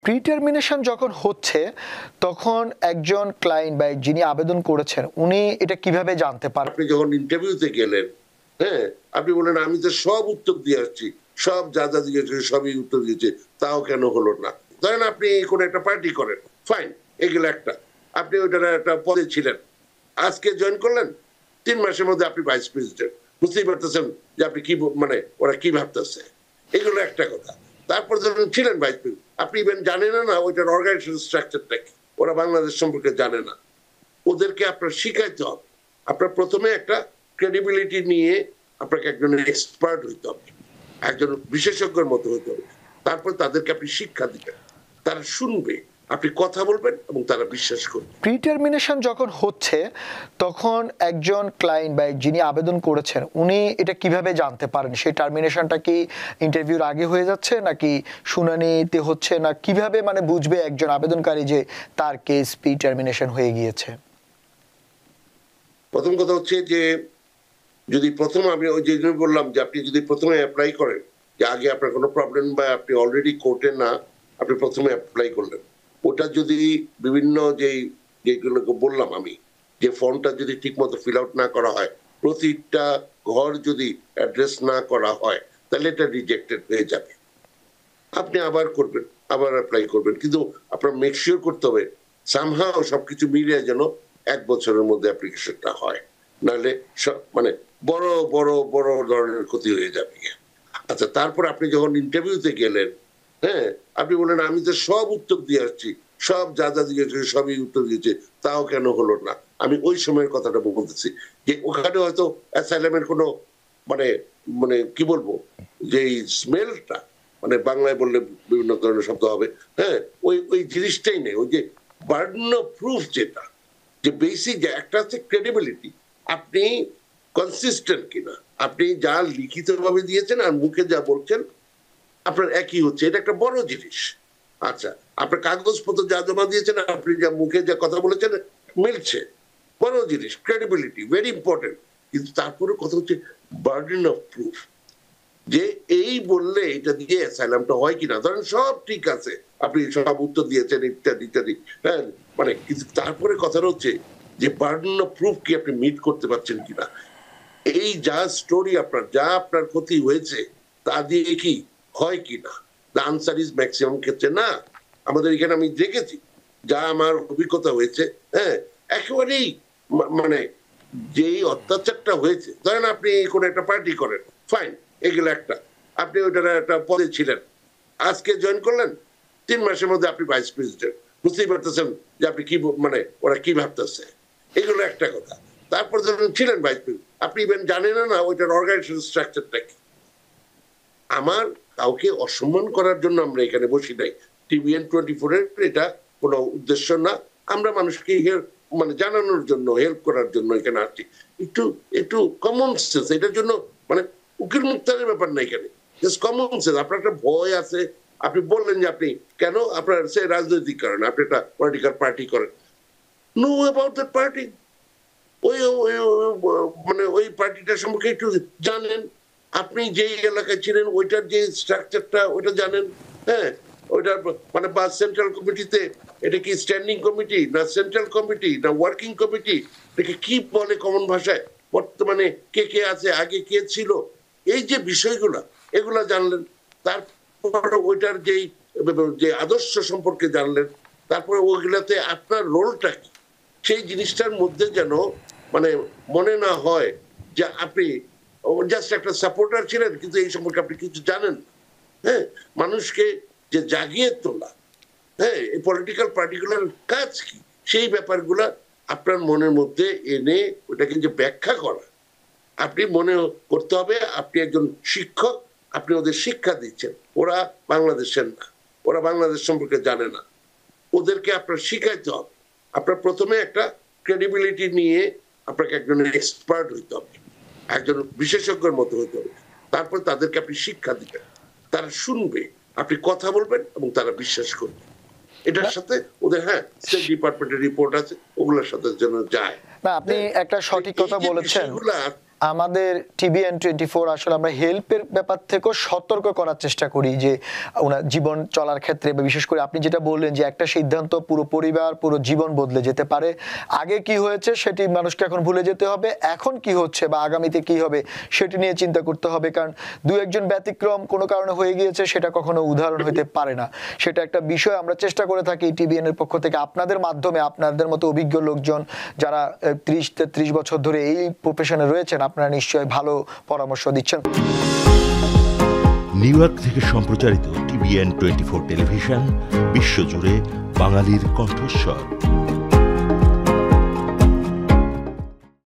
Pre termination যখন হচ্ছে তখন একজন ক্লায়েন্ট বা যিনি আবেদন করেছেন উনি এটা কিভাবে জানতে পারেন? আপনি যখন ইন্টারভিউতে গেলেন, হ্যাঁ, আপনি বলেন আমি তো সব উত্তর দিয়ে আসছি, সব যা যা জিজ্ঞেস করে সবই উত্তর দিয়েছে, তাও কেন হলো না? ধরেন আপনি কোনো একটা পার্টি করেন, ফাইন, এগুলো একটা, আপনি ওইটার একটা পদে ছিলেন, আজকে জয়েন করলেন, 3 মাসের মধ্যে আপনি ভাইস প্রেসিডেন্ট। বুঝতেই পারতেছেন যে আপনি কি মানে ওরা কি ভাবতেছে। এগুলো একটা কথা। তারপর যখন ছিলেন ভাইস প্রেসিডেন্ট, আপনি ইভেন জানেন না ওইটার অর্গানাইজেশন স্ট্রাকচারটা কি, ওরা বাংলাদেশ সম্পর্কে জানে না। ওদেরকে আপনার শিখাইতে হবে। আপনার প্রথমে একটা ক্রেডিবিলিটি নিয়ে আপনাকে একজন এক্সপার্ট হইতে হবে, একজন বিশেষজ্ঞের মতো হইতে হবে। তারপর তাদেরকে আপনি শিক্ষা দিবেন, তারা শুনবে, আপনি কথা বলবেন এবং তারা বিশ্বাস করবে। প্রি টার্মিনেশন যখন হচ্ছে তখন একজন ক্লায়েন্ট বা যিনি আবেদন করেছেন উনি এটা কিভাবে জানতে পারেন? সেই টার্মিনেশনটা কি ইন্টারভিউর আগে হয়ে যাচ্ছে নাকি শুনানিতে হচ্ছে, না কিভাবে মানে বুঝবে একজন আবেদনকারী যে তার কেস প্রি টার্মিনেশন হয়ে গিয়েছে? প্রথম কথা হচ্ছে যে যদি প্রথম আমি ওই যে বললাম যে আপনি যদি প্রথমে অ্যাপ্লাই করেন, যে আগে আপনার কোনো প্রবলেম বা আপনি অলরেডি কোর্টে না, আপনি প্রথমে অ্যাপ্লাই করলেন, ওটা যদি বিভিন্ন যেগুলো বললাম আমি, যে ফর্মটা যদি ঠিক মতো ফিল আউট না করা হয়, প্রতিটা ঘর যদি অ্যাড্রেস না করা হয়, তাহলে এটা রিজেক্টেড হয়ে যাবে। আপনি আবার করবেন, আবার অ্যাপ্লাই করবেন, কিন্তু আপনার মেক শিওর করতে হবে সামহাও সবকিছু মিলিয়ে যেন 1 বছরের মধ্যে অ্যাপ্লিকেশনটা হয়, নাহলে মানে বড় বড় বড় ধরনের ক্ষতি হয়ে যাবে। আচ্ছা, তারপর আপনি যখন ইন্টারভিউতে গেলেন, হ্যাঁ, আপনি বলেন আমি তো সব উত্তর দিয়ে আসছি, সব যা যা জিজ্ঞেস করে সবই উত্তর দিয়েছে, তাও কেন হলো না? আমি ওই সময়ের কথাটা বলতেছি, যে ওখানে হয়তো অ্যাসাইলামের কোনো মানে মানে কি বলবো, যে স্মেলটা, মানে বাংলায় বললে বিভিন্ন ধরনের শব্দ হবে, হ্যাঁ, ওই ওই জিনিসটাই নেই। ওই যে বার্ডেন অফ প্রুফ, যেটা যে বেসিক, যে একটা হচ্ছে ক্রেডিবিলিটি, আপনি কনসিস্টেন্ট কিনা, আপনি যা লিখিত ভাবে দিয়েছেন আর মুখে যা বলছেন আপনার একই হচ্ছে, এটা একটা বড় জিনিস। আচ্ছা, আপনার কাগজপত্র যা জমা দিয়েছেন, আপনি যা মুখে যা কথা বলেছেন মিলছে, বড় জিনিস, ক্রেডিবিলিটি ভেরি ইম্পর্টেন্ট। কিন্তু তারপরে কথা হচ্ছে বার্ডেন অফ প্রুফ, যে এই বললে এটা দিয়ে অ্যাসাইলামটা হয় কিনা। ধরেন সব ঠিক আছে, আপনি সব উত্তর দিয়েছেন ইত্যাদি ইত্যাদি, হ্যাঁ, মানে কিন্তু তারপরে কথা হচ্ছে যে বার্ডেন অফ প্রুফ কি আপনি মিট করতে পারছেন কিনা। এই যা স্টোরি আপনার, যা আপনার ক্ষতি হয়েছে, তা দিয়ে কি হয় কিনা। দ্য আনসার ইজ ম্যাক্সিমাম ক্ষেত্রে না। আমাদের এখানে আমি দেখেছি, যা আমার অভিজ্ঞতা হয়েছে, হ্যাঁ, একেবারেই মানে যেই অত্যাচারটা হয়েছে, ধরেন আপনি কোন একটা পার্টি করেন, ফাইন, এগুলো একটা, আপনি ওইটার একটা পদে ছিলেন, আজকে জয়েন করলেন, 3 মাসের মধ্যে আপনি ভাইস প্রেসিডেন্ট। বুঝতেই পারতেছেন যে আপনি কি মানে ওরা কি ভাবতেছে। এগুলো একটা কথা। তারপর যখন ছিলেন ভাইস প্রেসিডেন্ট, আপনি ইভেন জানেন না ওইটার অর্গানাইজেশন স্ট্রাকচারটা কি। আমার কাউকে অসম্মান করার জন্য আমরা এখানে বসি নাই। TVN24 এর এটা কোনো উদ্দেশ্য না। আমরা মানুষকে মানে জানানোর জন্য, হেল্প করার জন্য এখানে আসছি। একটু একটু কমন সেন্স, এটার জন্য মানে উকিল মুক্তারের ব্যাপার না এখানে, জাস্ট কমন সেন্স। আপনার একটা ভয় আছে, আপনি বললেন যে আপনি কেন, আপনার সে রাজনৈতিক কারণে আপনি একটা পলিটিক্যাল পার্টি করেন, নো অ্যাবাউট দ্যাট পার্টি, ওই মানে ওই পার্টিটার সম্পর্কে একটু জানেন, আপনি যেই এলাকায় ছিলেন ওইটার যে স্ট্রাকচারটা ওইটা জানেন, হ্যাঁ, ওইটার মানে বা সেন্ট্রাল কমিটিতে এটা কি স্ট্যান্ডিং কমিটি না সেন্ট্রাল কমিটি না ওয়ার্কিং কমিটি, এটাকে কি বলে কমন ভাষায়, বর্তমানে কে কে আছে, আগে কে ছিল, এই যে বিষয়গুলো, এগুলা জানলেন। তারপর ওইটার যেই যে আদর্শ সম্পর্কে জানলেন, তারপরে ওইগুলাতে আপনার রোলটা কি, সেই জিনিসটার মধ্যে যেন মানে মনে না হয় যে আপনি জাস্ট একটা সাপোর্টার ছিলেন কিন্তু এই সম্পর্কে আপনি কিছু জানেন। হ্যাঁ, মানুষকে যে জাগিয়ে তোলা, হ্যাঁ, এই পলিটিক্যাল পার্টিকুলার কাজ কি, সেই ব্যাপারগুলা আপনার মনের মধ্যে এনে ওটাকে যে ব্যাখ্যা করা, আপনি মনে করতে হবে আপনি একজন শিক্ষক, আপনি ওদের শিক্ষা দিচ্ছেন। ওরা বাংলাদেশের না, ওরা বাংলাদেশ সম্পর্কে জানে না, ওদেরকে আপনার শিখাইতে হবে। আপনার প্রথমে একটা ক্রেডিবিলিটি নিয়ে আপনাকে একজন এক্সপার্ট হইতে হবে, একজন বিশেষজ্ঞের মতো হইতে হবে। তারপর তাদেরকে আপনি শিক্ষা দিবেন, তারা শুনবে, আপনি কথা বলবেন এবং তারা বিশ্বাস করবে। এটার সাথে ওদের, হ্যাঁ, স্টেট ডিপার্টমেন্টের রিপোর্ট আছে, ওগুলোর সাথে যেন যায়। না, আপনি একটা সঠিক কথা বলেছেন। আমাদের TVN24 আসলে আমরা হেল্পের ব্যাপার থেকেও সতর্ক করার চেষ্টা করি যে ওনার জীবন চলার ক্ষেত্রে, বা বিশেষ করে আপনি যেটা বললেন যে একটা সিদ্ধান্ত পুরো পরিবার পুরো জীবন বদলে যেতে পারে। আগে কি হয়েছে সেটি মানুষকে এখন ভুলে যেতে হবে, এখন কি হচ্ছে বা আগামীতে কি হবে সেটি নিয়ে চিন্তা করতে হবে। কারণ দু একজন ব্যতিক্রম কোনো কারণে হয়ে গিয়েছে, সেটা কখনো উদাহরণ হতে পারে না। সেটা একটা বিষয় আমরা চেষ্টা করে থাকি TVN এর পক্ষ থেকে আপনাদের মাধ্যমে, আপনাদের মতো অভিজ্ঞ লোকজন যারা 30-33 বছর ধরে এই প্রফেশনে রয়েছেন, আপনারা নিশ্চয়ই ভালো পরামর্শ দিচ্ছেন। নিউ ইয়র্ক থেকে সম্প্রচারিত TVN24 টেলিভিশন বিশ্বজুড়ে বাঙালির কণ্ঠস্বর।